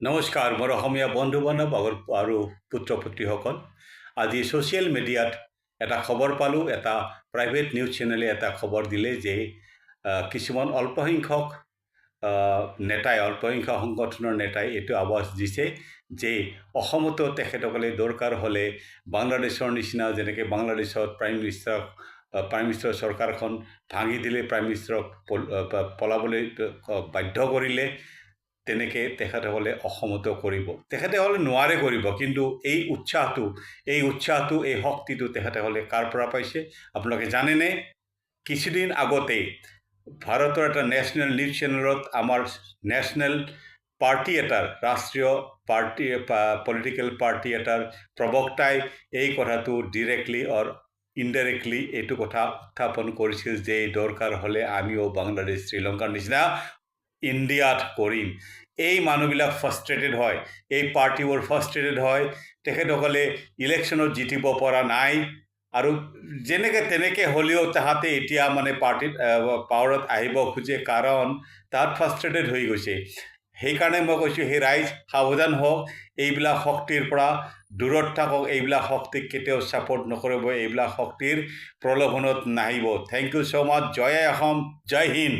নমস্কাৰ মোৰ অসমীয়া বন্ধু বান্ধৱ আৰু পুত্ৰ পুত্ৰীসকল। আজি ছ'চিয়েল মিডিয়াত এটা খবৰ পালোঁ, এটা প্ৰাইভেট নিউজ চেনেলে এটা খবৰ দিলে যে কিছুমান অল্পসংখ্যক অল্পসংখ্যক সংগঠনৰ নেতাই এইটো আৱাজ দিছে যে অসমতো তেখেতসকলে দৰকাৰ হ'লে বাংলাদেশৰ নিচিনা, যেনেকৈ বাংলাদেশত প্ৰাইম মিনিষ্টাৰৰ চৰকাৰখন ভাঙি দিলে, প্ৰাইম মিনিষ্টাৰক পলাবলৈ বাধ্য কৰিলে, তেনেকৈ তেখেতসকলে অসমতো কৰিব। তেখেতসকলে নোৱাৰে কৰিব, কিন্তু এই উৎসাহটো এই শক্তিটো তেখেতসকলে কাৰ পৰা পাইছে আপোনালোকে জানেনে? কিছুদিন আগতে ভাৰতৰ এটা নেশ্যনেল নিউজ চেনেলত আমাৰ নেশ্যনেল পাৰ্টি এটাৰ, ৰাষ্ট্ৰীয় পাৰ্টি পলিটিকেল পাৰ্টি এটাৰ প্ৰবক্তাই এই কথাটো ডিৰেক্টলি ইনডাইৰেক্টলি এইটো কথা উত্থাপন কৰিছিল যে দৰকাৰ হ'লে আমিও বাংলাদেশ শ্ৰীলংকাৰ নিচিনা ইণ্ডিয়াত কৰিম। এই মানুহবিলাক ফ্ৰাষ্ট্ৰেটেড হয়, এই পাৰ্টিবোৰ ফ্ৰাষ্ট্ৰেটেড হয়। তেখেতসকলে ইলেকশ্যনত জিতিব পৰা নাই, আৰু যেনেকৈ তেনেকৈ হ'লেও তাহাঁতে এতিয়া পাৰ্টিত পাৱাৰত আহিব খোজে, কাৰণ তাত ফ্ৰাষ্ট্ৰেটেড হৈ গৈছে। সেইকাৰণে মই কৈছোঁ, সেই ৰাইজ সাৱধান হওক, এইবিলাক শক্তিৰ পৰা দূৰত থাকক, এইবিলাক শক্তিক কেতিয়াও ছাপোৰ্ট নকৰিব, এইবিলাক শক্তিৰ প্ৰলোভনত নাহিব। Thank you so' much. জয় অসম, জয় হিন্দ।